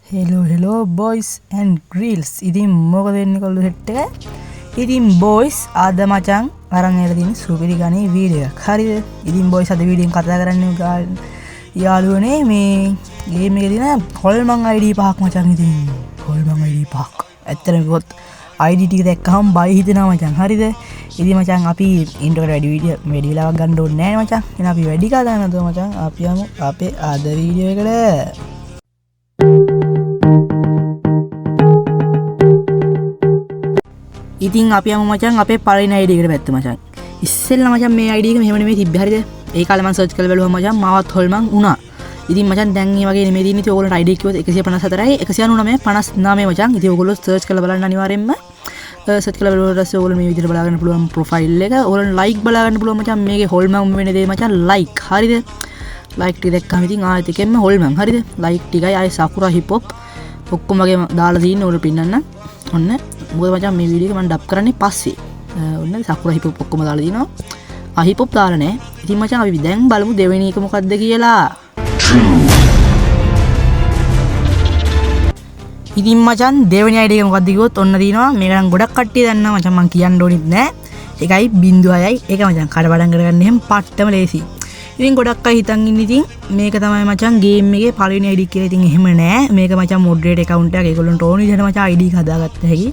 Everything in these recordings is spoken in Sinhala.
hello boys and girls. ඉතින් මොකද වෙන්නේ කොල්ල සෙට් එක? ඉතින් boys අද මචං අරන් එලා තියෙන සුපිරි ගණේ වීඩියෝ එකක්. හරිද? ඉතින් boys අද වීඩියෝෙන් කතා කරන්නේ යාළුවනේ මේ ගේම් එකේ තියෙන හොල්මන් ID පහක් මචං. ඉතින් හොල්මන් ID පහක්. ඇත්තටම කිව්වොත් ID ටික දැක්කහම බය හිතෙනවා මචං. හරිද? ඉතින් මචං අපි ඉන්ට්‍රෝ වැඩි වෙලාවක් ගන්න ඕනේ නැහැ මචං. එහෙනම් අපි වැඩි කතා කරනද මචං? අපි යමු අපේ අද වීඩියෝ එකට. ඉතින් අපි යමු මචං අපේ පළවෙනි ID එකට පැත්ත මචං. ඉස්සෙල්ලා මචං මේ ID එක මෙහෙම නෙමෙයි තිබ්බේ හරිද? ඒ කාලේ මම සර්ච් කරලා බැලුවා මචං මාවත් හොල්මන් වුණා. ඉතින් මචං දැන් මේ වගේ නෙමෙයි තියෙන්නේ. ඉතින් ඕගොල්ලන්ට ID කිව්වොත් 154යි 199 59 මචං. ඉතින් ඕගොල්ලෝ සර්ච් කරලා බලන්න අනිවාර්යෙන්ම. සර්ච් කරලා බලුවාට පස්සේ ඕගොල්ලෝ මේ විදිහට බලා ගන්න පුළුවන් ප්‍රොෆයිල් එක. ඕගොල්ලෝ ලයික් බලා ගන්න පුළුවන් මචං. මේකේ හොල්මන් වෙන දේ මචං ලයික්. හරිද? ලයික් ටික දැක්කම ඉතින් ආයෙත් එකෙන්ම හොල්මන්. හරිද? ලයික් ටිකයි ආයෙ සකුරා හිප් හොප් ඔක්කොම වගේ දාලා තියෙන්නේ ඕගොල්ලෝ පින්නන්න. ඔන්න මොකද මචං මේ වීඩියෝ එක මම ඩබ් කරන්නේ පස්සේ. ඔන්න සකුරා හිප් හොප් ඔක්කොම දාලා දිනවා. හිප් හොප් දාලා නැහැ. ඉතින් මචං අපි දැන් බලමු දෙවෙනි එක මොකද්ද කියලා. ඉතින් මචං දෙවෙනි ID එක මොකද්ද කිව්වොත් ඔන්න දිනවා. මේක නම් ගොඩක් කට්ටිය දන්නවා මචං මං කියන්න ඕනෙත් නැහැ. ඒකයි 0.6යි. ඒක මචං කඩපඩම් කරගන්න එහෙම පට්ටම ලේසි. ඉතින් ගොඩක් අය හිතන් ඉන්නේ ඉතින් මේක තමයි මචං ගේම් එකේ පළවෙනි ID කියලා. ඉතින් එහෙම නෑ. මේක මචං මොඩරේට් account එකක්. ඒගොල්ලන්ට ඕන විදිහට මචං ID එක හදාගත්ත හැකි.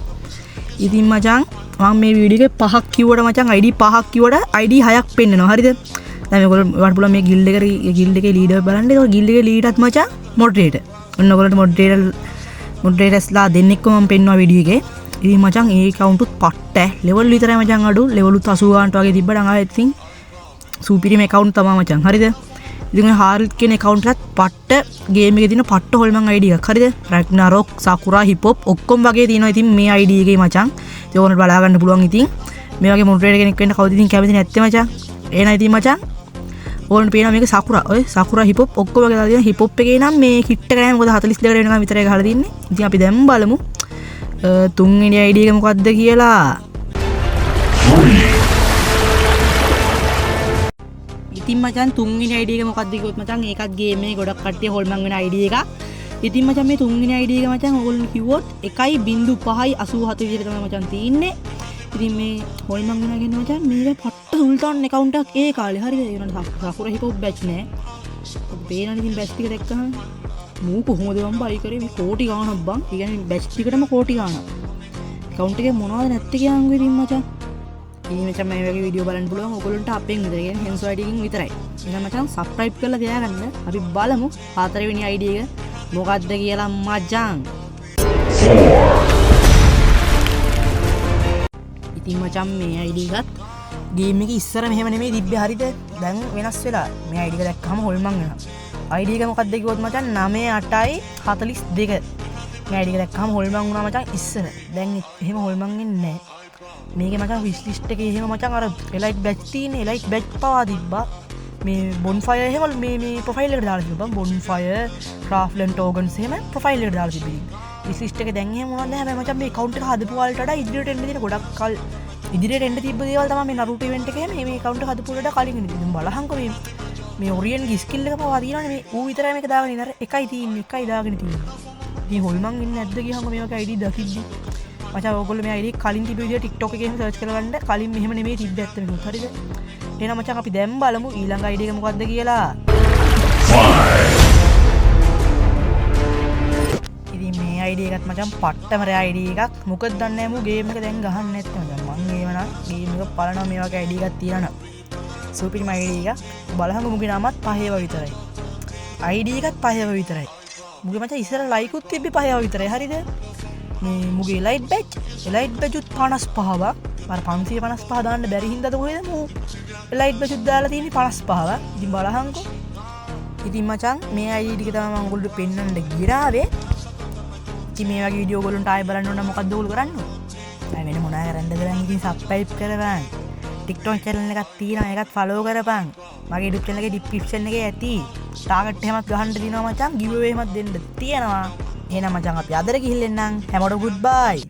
ඉතින් මචං මම මේ වීඩියෝ එකේ පහක් කිව්වට මචං ID පහක් කිව්වට ID 6ක් පෙන්නනවා. හරිද? දැන් මේගොල්ලෝ වට පුළුවන් මේ ගිල්ඩ් එකේ ලීඩර් බලන්න. ඒක ගිල්ඩ් එකේ ලීඩර්ත් මචං මොඩරේට්. ඔන්න ඔයගොල්ලන්ට මොඩරේටර්ස්ලා දෙන්නෙක්ම මම පෙන්නවා වීඩියෝ එකේ. ඉතින් මචං ඒ account උත් පට්ට. level විතරයි මචං අඩු. level උත් 80 ගානට වගේ තිබ්බට ආයෙත් ඉතින් සුපිරිම account තමයි මචං. හරිද? ඉතින් ඔය හාරිත් කියන account එකත් පට්ට ගේම් එකේ තියෙන පට්ට හොල්මන් ID එකක්. හරිද? රැග්නාරොක්, සකුරා, හිප් හොප් ඔක්කොම වගේ තියෙනවා ඉතින් මේ ID එකේ මචං. ඒක ඕනට බලා ගන්න පුළුවන් ඉතින්. මේ වගේ මොඩරේටර් කෙනෙක් වෙන්න කවුද ඉතින් කැමති නැත්තේ මචං. එහෙනම් ඉතින් මචං ඕනට පේනවා මේක සකුරා. ඔය සකුරා හිප් හොප් ඔක්කොම වගේ දාලා තියෙනවා. හිප් හොප් එකේ නම් මේ කිට් එක නැහැ. මොකද 42කට වෙනකම් විතරයි ගහලා තින්නේ. ඉතින් අපි දැන් බලමු තුන්වෙනි ID එක මොකද්ද කියලා. ඉතින් මචං තුන්වෙනි ID එක මොකක්ද කිව්වොත් මචං ඒකත් ගේම් එකේ ගොඩක් කට්ටිය හොල්මන් වෙන ID එකක්. ඉතින් මචං මේ තුන්වෙනි ID එක මචං ඕගොල්ලෝ කිව්වොත් 1.5යි 87 විදිහට තමයි මචං තියෙන්නේ. ඉතින් මේ හොල්මන් වෙනා කියන්නේ මචං මේක පට්ට සුල්තාන් account එකක් ඒ කාලේ. හරිද? ඒ උනට සකුරා හිප් හොප් බැච් නෑ. ඔබ පේනවනේ ඉතින් බැච් ටික දැක්කම මූ කොහොමද මම බයි කරේ මේ කෝටි ගාණක් බං. ඒ කියන්නේ බැච් ටිකටම කෝටි ගාණක්. account එකේ මොනවද නැත්තේ කියන්කෝ ඉතින් මචං. ඉතින් මචං මේ වගේ වීඩියෝ බලන්න පුළුවන් ඔයගොල්ලන්ට අපෙන් විතර. කියන්නේ හෙන්සෝ ID එකකින් විතරයි. එහෙනම් මචං subscribe කරලා තියාගන්න. අපි බලමු හතරවෙනි ID එක මොකක්ද කියලා මචං. ඉතින් මචං මේ ID එකත් ගේම් එකේ ඉස්සර මෙහෙම නෙමෙයි තිබ්බේ. හරිද? දැන් වෙනස් වෙලා. මේ ID එක දැක්කම හොල්මන් වෙනවා. ID එක මොකක්ද කිව්වොත් මචං 98යි 42. මේ ID එක දැක්කම හොල්මන් වුණා මචං ඉස්සර. දැන් එහෙම හොල්මන් වෙන්නේ නැහැ. මේකේ මචං විශ් ලිස්ට් එකේ එහෙම මචං අර එලයිට් බැච් තියෙන්නේ. එලයිට් බැච් පවා තිබ්බා. මේ බොන්ෆයර් එහෙම මේ ප්‍රොෆයිල් එකට දාලා තිබ්බා. බොන්ෆයර්, ක්‍රාෆ්ට්ලන්ඩ් ඕගන්ස් එහෙම ප්‍රොෆයිල් එකට දාලා තිබ්බා. විශ් ලිස්ට් එකේ දැන් එහෙම මොනවද නැහැ. හැබැයි මචං මේ account එක හදපු වලට වඩා ඉදිරියට එන්න තියෙන ගොඩක් කල් ඉදිරියට එන්න තිබ්බ දේවල් තමයි මේ Naruto event එකේ මේ account එක හදපු වලට කලින් ඉන්නේ. ඉතින් බලහන්කෝ මේ ඔරියන්ගේ ස්කිල් එක පවා තියෙනවනේ. මේ ඌ විතරයි මේක දාගෙන ඉන්නේ. අර එකයි තියෙන්නේ. එකයි දාගෙන තියෙන්නේ. ඉතින් හොල්මන් ඉන්නේ නැද්ද කියහම මේ වගේ ID දකිද්දි මචං ඔයගොල්ලෝ මේ ID කලින් තිබ්බ විදිහට TikTok එකේ එහෙම සර්ච් කරලා බලන්න. කලින් මෙහෙම නෙමෙයි තිබ්බේ ඇත්තටම. හරිද? එහෙනම් මචං අපි දැන් බලමු ඊළඟ ID එක මොකද්ද කියලා. ඉතින් මේ ID එකත් මචං පට්ටම රෑ ID එකක්. මොකද දන්නේ නැහැ මු ගේම් එක දැන් ගහන්න නැත්තේ මචං. මං ඒව නම් ගේම් එක බලනවා මේ වගේ ID එකක් තියනවා. සුපිරිම ID එකක්. බලහම මුගේ නමත් 5 විතරයි. ID එකත් 5 විතරයි. මුගේ මචං ඉස්සර ලයික් උත් තිබ්බේ 5 විතරයි. හරිද? මේ මුගේ එලයිට් බැච් උත් 55ක්. අර 555 දාන්න බැරි හින්දාද කොහෙද මු එලයිට් බැච් උත් දාලා තියෙන්නේ 55ක්. ඉතින් බලහන්කෝ. ඉතින් මචං මේ ID ටික තමයි මම ඔයගොල්ලෝ පෙන්නන්න ගිරාවේ. ඉතින් මේ වගේ වීඩියෝ ඔයගොල්ලන්ට ආයෙ බලන්න ඕන නම් මොකද්ද ඔයගොල්ලෝ කරන්නේ? ආයෙ වෙන මොනවා කරන්නද කරන්නේ? ඉතින් subscribe කරපන්. TikTok channel එකක් තියෙනවා. ඒකත් follow කරපන්. මගේ YouTube channel එකේ description එකේ ඇති. target එහෙමත් ගහන්න දිනවා මචං. giveaway එහෙමත් දෙන්න තියෙනවා. එහෙනම් මචං අපි අදට ගිහින් එන්නම්. හැමෝටම goodbye.